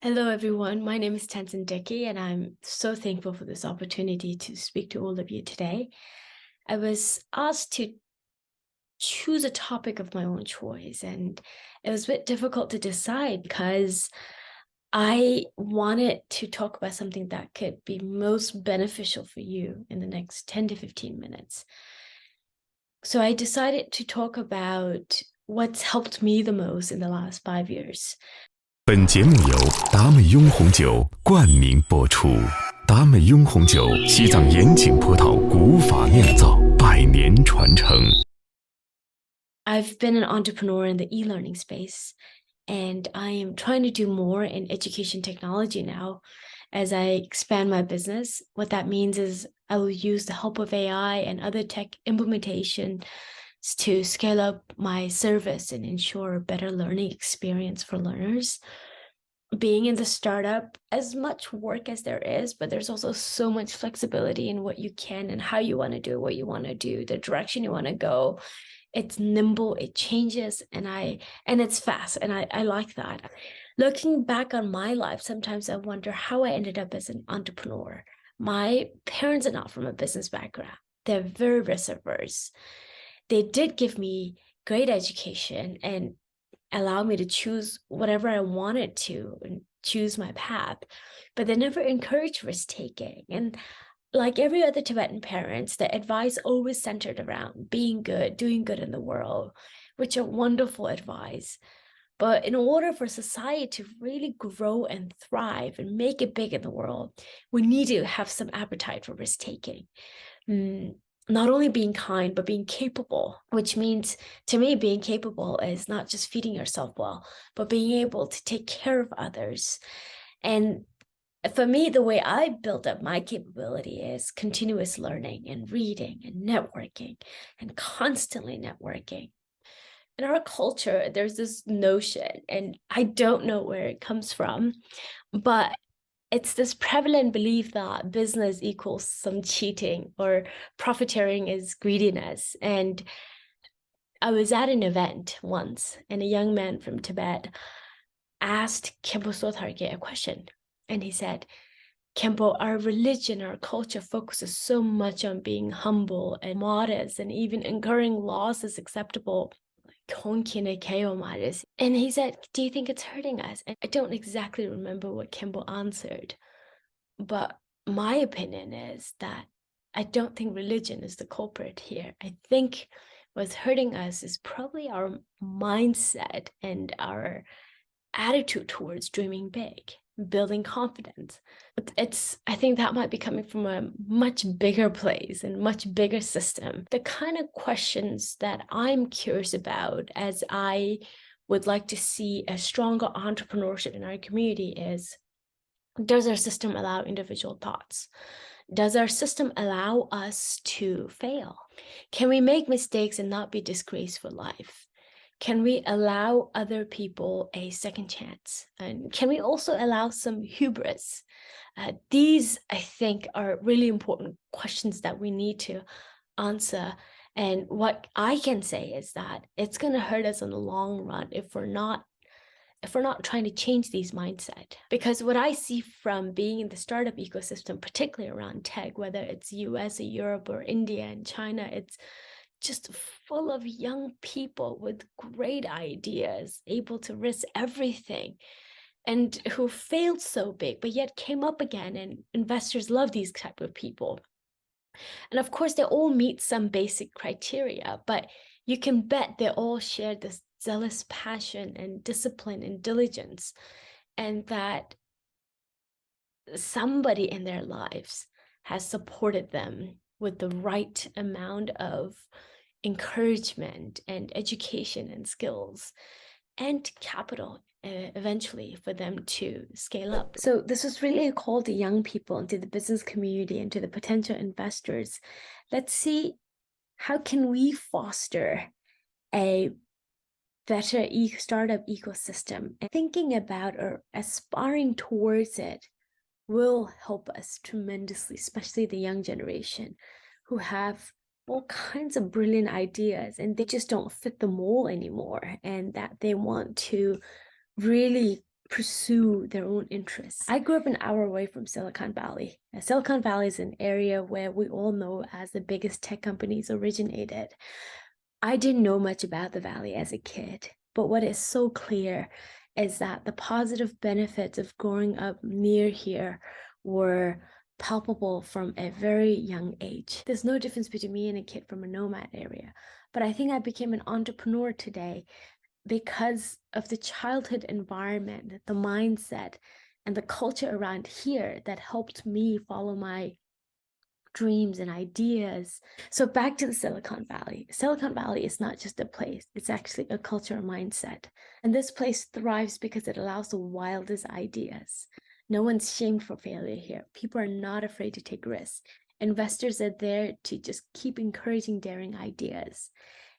Hello, everyone. My name is Tansen Deki, and I'm so thankful for this opportunity to speak to all of you today. I was asked to choose a topic of my own choice, and it was a bit difficult to decide because I wanted to talk about something that could be most beneficial for you in the next 10 to 15 minutes. So I decided to talk about what's helped me the most in the last 5 years. 本节目由达美雍红酒冠名播出。达美雍红酒，西藏严谨葡萄古法酿造，百年传承。I've been an entrepreneur in the e-learning space, and I am trying to do more in education technology now as I expand my business. What that means is I will use the help of AI and other tech implementation to scale up my service and ensure a better learning experience for learners. Being in the startup, as much work as there is, but there's also so much flexibility in what you can and how you want to do what you want to do, the direction you want to go. It's nimble, it changes, and it's fast, and I like that. Looking back on my life, sometimes I wonder how I ended up as an entrepreneur. My parents are not from a business background. They're very risk averse. They did give me great education and allow me to choose whatever I wanted to and choose my path, but they never encouraged risk taking. And like every other Tibetan parents, the advice always centered around being good, doing good in the world, which are wonderful advice. But in order for society to really grow and thrive and make it big in the world, we need to have some appetite for risk taking. Not only being kind, but being capable, which means to me, being capable is not just feeding yourself well, but being able to take care of others. And for me, the way I built up my capability is continuous learning and reading and networking and constantly networking. In our culture, there's this notion, and I don't know where it comes from, but it's this prevalent belief that business equals some cheating or profiteering is greediness. And I was at an event once, and a young man from Tibet asked Khenpo Sotharke a question. And he said, Khenpo, our religion, our culture focuses so much on being humble and modest, and even incurring loss is acceptable. And he said, do you think it's hurting us? And I don't exactly remember what Khenpo answered, but my opinion is that I don't think religion is the culprit here. I think what's hurting us is probably our mindset and our attitude towards dreaming big, building confidence. I think that might be coming from a much bigger place and much bigger system. The kind of questions that I'm curious about as I would like to see a stronger entrepreneurship in our community is, does our system allow individual thoughts? Does our system allow us to fail? Can we make mistakes and not be disgraced for life? Can we allow other people a second chance? And can we also allow some hubris? These, I think, are really important questions that we need to answer. And what I can say is that it's going to hurt us in the long run if we're not trying to change these mindset. Because what I see from being in the startup ecosystem, particularly around tech, whether it's US or Europe or India and China, it's just full of young people with great ideas, able to risk everything, and who failed so big, but yet came up again, and investors love these type of people. And of course, they all meet some basic criteria, but you can bet they all share this zealous passion and discipline and diligence, and that somebody in their lives has supported them with the right amount of encouragement and education and skills and capital eventually for them to scale up. So this was really a call to young people and to the business community and to the potential investors. Let's see, how can we foster a better startup ecosystem? And thinking about or aspiring towards it will help us tremendously, especially the young generation who have all kinds of brilliant ideas and they just don't fit the mold anymore, and that they want to really pursue their own interests. I grew up an hour away from Silicon Valley. Now, Silicon Valley is an area where we all know as the biggest tech companies originated. I didn't know much about the Valley as a kid, but what is so clear is that the positive benefits of growing up near here were palpable from a very young age. There's no difference between me and a kid from a nomad area, but I think I became an entrepreneur today because of the childhood environment, the mindset, and the culture around here that helped me follow my dreams and ideas. So back to the Silicon Valley. Silicon Valley is not just a place, it's actually a culture and mindset. And this place thrives because it allows the wildest ideas. No one's shamed for failure here. People are not afraid to take risks. Investors are there to just keep encouraging daring ideas.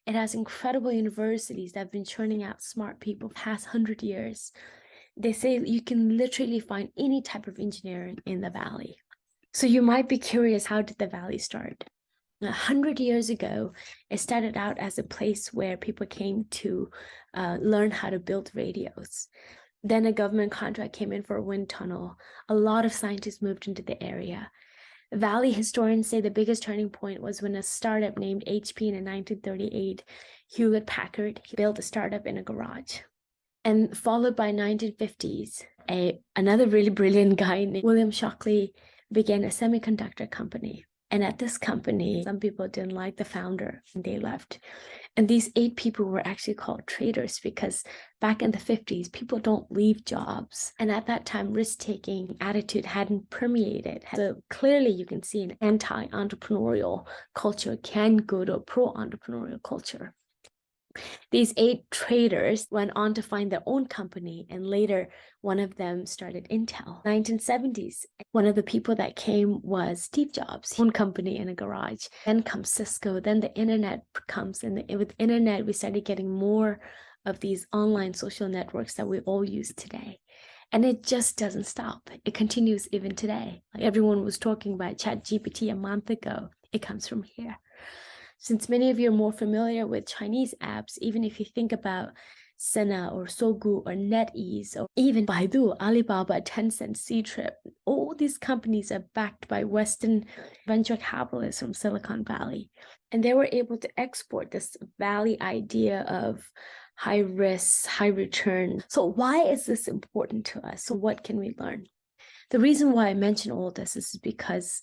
It has incredible universities that have been churning out smart people for the past 100 years. They say you can literally find any type of engineering in the Valley. So you might be curious, how did the Valley start? 100 years ago, it started out as a place where people came to learn how to build radios. Then a government contract came in for a wind tunnel. A lot of scientists moved into the area. Valley historians say the biggest turning point was when a startup named HP in 1938, Hewlett Packard, built a startup in a garage. And followed by 1950s, another really brilliant guy named William Shockley began a semiconductor company. And at this company, some people didn't like the founder and they left. And these 8 people were actually called traders because back in the 50s, people don't leave jobs. And at that time, risk-taking attitude hadn't permeated. So clearly you can see an anti-entrepreneurial culture can go to a pro-entrepreneurial culture. These 8 traders went on to find their own company, and later one of them started Intel. 1970s, one of the people that came was Steve Jobs, own company in a garage. Then comes Cisco, then the internet comes, and with internet we started getting more of these online social networks that we all use today. And it just doesn't stop. It continues even today. Like everyone was talking about ChatGPT a month ago. It comes from here. Since many of you are more familiar with Chinese apps, even if you think about Sina or Sogu or NetEase or even Baidu, Alibaba, Tencent, Ctrip, all these companies are backed by Western venture capitalists from Silicon Valley. And they were able to export this Valley idea of high risk, high return. So why is this important to us? So what can we learn? The reason why I mention all this is because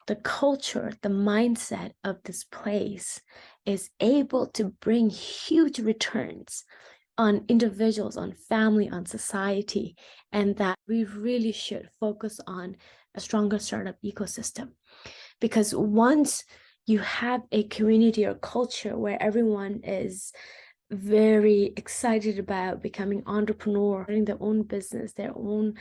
the culture, the mindset of this place is able to bring huge returns on individuals, on family, on society, and that we really should focus on a stronger startup ecosystem. Because once you have a community or culture where everyone is very excited about becoming entrepreneur, running their own business, their own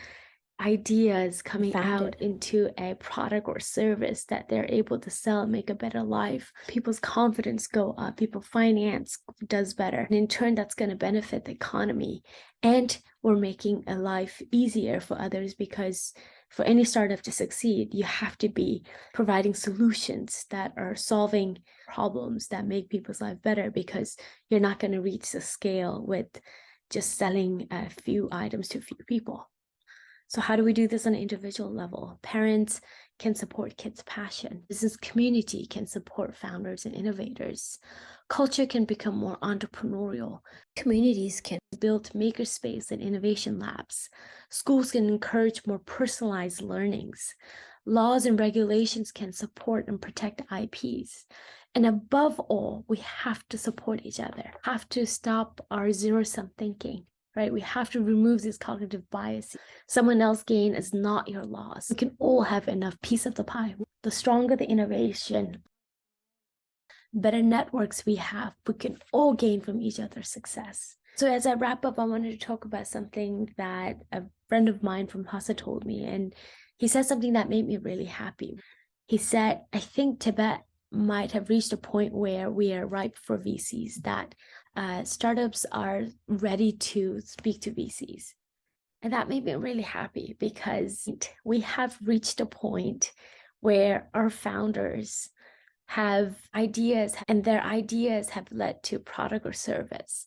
ideas coming out into a product or service that they're able to sell, make a better life, people's confidence go up, people finance does better, and in turn that's going to benefit the economy. And we're making a life easier for others, because for any startup to succeed, you have to be providing solutions that are solving problems that make people's life better, because you're not going to reach the scale with just selling a few items to a few people. So how do we do this on an individual level? Parents can support kids' passion. Business community can support founders and innovators. Culture can become more entrepreneurial. Communities can build makerspace and innovation labs. Schools can encourage more personalized learnings. Laws and regulations can support and protect IPs. And above all, we have to support each other, have to stop our zero-sum thinking. Right? We have to remove these cognitive biases. Someone else's gain is not your loss. We can all have enough piece of the pie. The stronger the innovation, better networks we have, we can all gain from each other's success. So as I wrap up, I wanted to talk about something that a friend of mine from Lhasa told me. And he said something that made me really happy. He said, I think Tibet might have reached a point where we are ripe for VCs, that startups are ready to speak to VCs. And that made me really happy, because we have reached a point where our founders have ideas, and their ideas have led to product or service,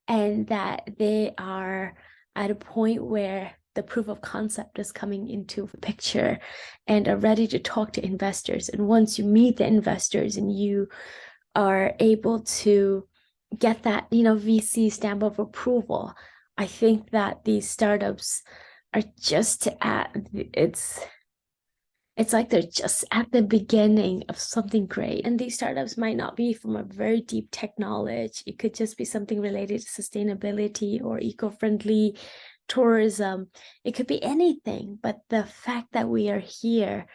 and that they are at a point where the proof of concept is coming into the picture and are ready to talk to investors. And once you meet the investors and you are able to get that, VC stamp of approval, I think that these startups are just it's like they're just at the beginning of something great. And these startups might not be from a very deep tech knowledge. It could just be something related to sustainability or eco-friendly tourism. It could be anything. But the fact that we are here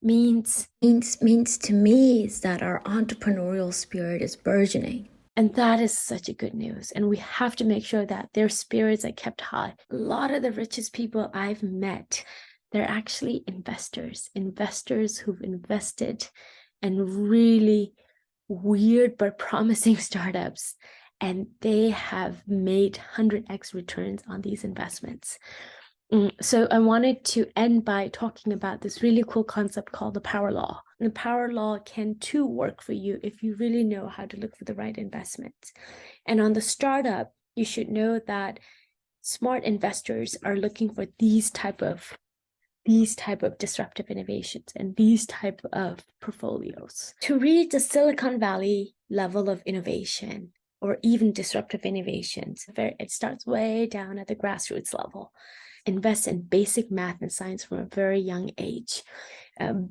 means to me is that our entrepreneurial spirit is burgeoning. And that is such a good news. And we have to make sure that their spirits are kept high. A lot of the richest people I've met, they're actually investors who've invested in really weird but promising startups. And they have made 100x returns on these investments. So I wanted to end by talking about this really cool concept called the power law. And the power law can too work for you if you really know how to look for the right investments. And on the startup, you should know that smart investors are looking for these type of disruptive innovations and these type of portfolios. To reach the Silicon Valley level of innovation or even disruptive innovations, it starts way down at the grassroots level. Invest in basic math and science from a very young age.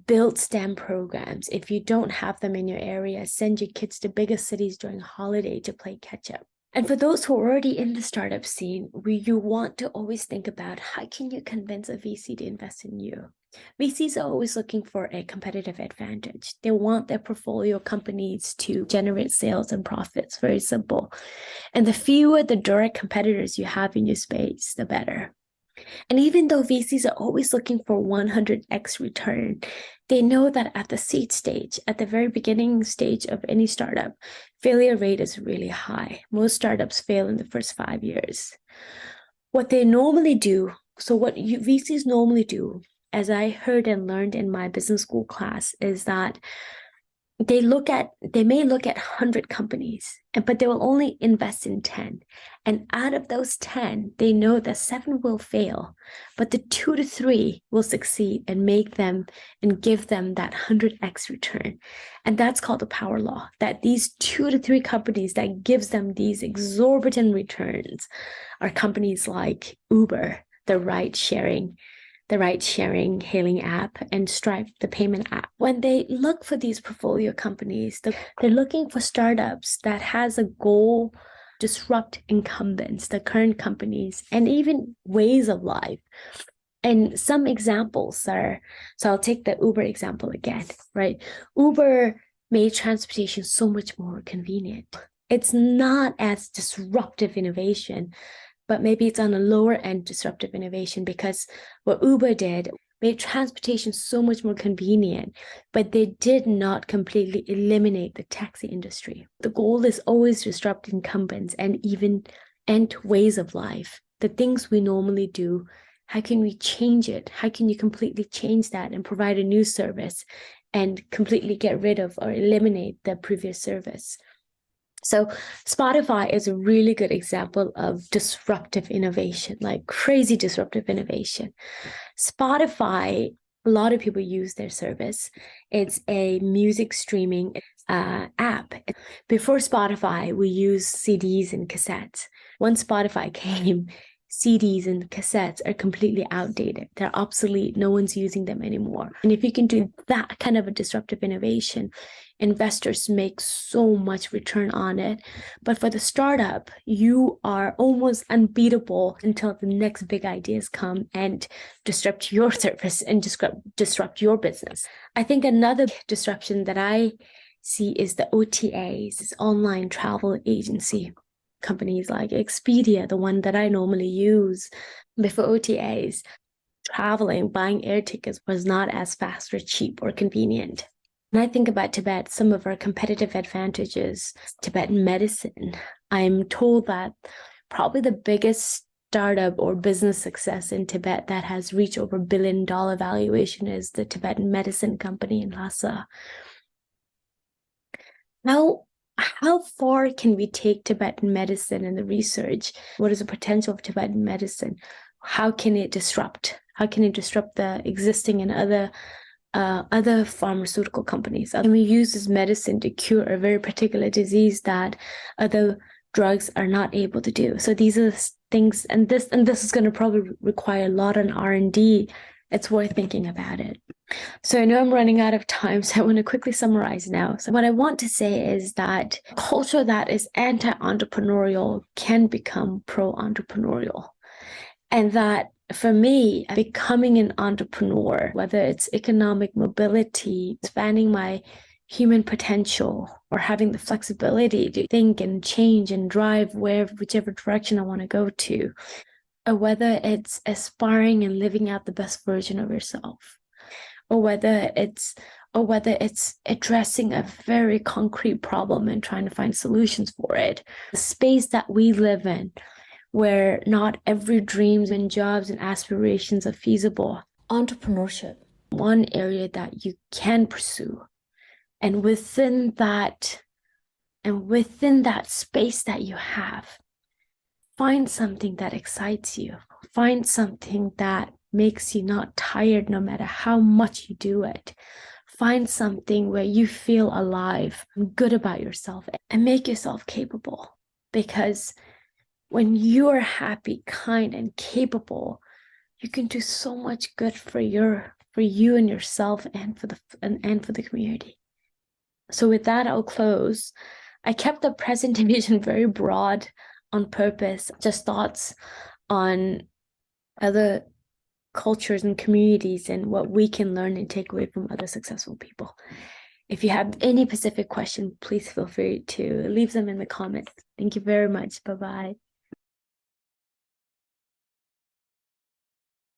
Build STEM programs. If you don't have them in your area, send your kids to bigger cities during holiday to play catch up. And for those who are already in the startup scene, you want to always think about how can you convince a VC to invest in you? VCs are always looking for a competitive advantage. They want their portfolio companies to generate sales and profits. Very simple. And the fewer the direct competitors you have in your space, the better. And even though VCs are always looking for 100x return, they know that at the seed stage, at the very beginning stage of any startup, failure rate is really high. Most startups fail in the first 5 years. What they normally do, VCs normally do, as I heard and learned in my business school class, is that they may look at 100 companies, but they will only invest in 10. And out of those 10, they know that 7 will fail, but the 2 to 3 will succeed and make them and give them that 100x return. And that's called the power law, that these 2 to 3 companies that gives them these exorbitant returns are companies like Uber, the ride-sharing hailing app, and Stripe, the payment app. When they look for these portfolio companies, they're looking for startups that has a goal, disrupt incumbents, the current companies, and even ways of life. And some examples so I'll take the Uber example again, right? Uber made transportation so much more convenient. It's not as disruptive innovation, but maybe it's on a lower end disruptive innovation, because what Uber did made transportation so much more convenient, but they did not completely eliminate the taxi industry. The goal is always disrupt incumbents and even end ways of life. The things we normally do, how can we change it? How can you completely change that and provide a new service and completely get rid of or eliminate the previous service? So Spotify is a really good example of disruptive innovation, like crazy disruptive innovation. Spotify, a lot of people use their service. It's a music streaming app. Before Spotify, we used CDs and cassettes. Once Spotify came, CDs and cassettes are completely outdated. They're obsolete. No one's using them anymore. And if you can do that kind of a disruptive innovation, investors make so much return on it. But for the startup, you are almost unbeatable until the next big ideas come and disrupt your service and disrupt your business. I think another disruption that I see is the OTAs, this online travel agency. Companies like Expedia, the one that I normally use. Before OTAs, traveling, buying air tickets was not as fast or cheap or convenient. When I think about Tibet, some of our competitive advantages, Tibetan medicine, I'm told that probably the biggest startup or business success in Tibet that has reached over $1 billion valuation is the Tibetan medicine company in Lhasa. How how far can we take Tibetan medicine and the research? What is the potential of Tibetan medicine? How can it disrupt? How can it disrupt the existing and other pharmaceutical companies? Can we use this medicine to cure a very particular disease that other drugs are not able to do? So these are the things, and this is going to probably require a lot on R&D. It's worth thinking about it. So I know I'm running out of time, so I want to quickly summarize now. So what I want to say is that a culture that is anti-entrepreneurial can become pro-entrepreneurial. And that for me, becoming an entrepreneur, whether it's economic mobility, expanding my human potential, or having the flexibility to think and change and drive whichever direction I want to go to, or whether it's aspiring and living out the best version of yourself, or whether it's addressing a very concrete problem and trying to find solutions for it. The space that we live in, where not every dreams and jobs and aspirations are feasible. Entrepreneurship, one area that you can pursue. And within that space that you have, find something that excites you. Find something that makes you not tired no matter how much you do it. Find something where you feel alive and good about yourself, and make yourself capable. Because when you are happy, kind, and capable, you can do so much good for you and yourself, and for the community. So with that, I'll close. I kept the presentation very broad on purpose, just thoughts on other cultures and communities and what we can learn and take away from other successful people. If you have any specific question, please feel free to leave them in the comments. Thank you very much. Bye-bye.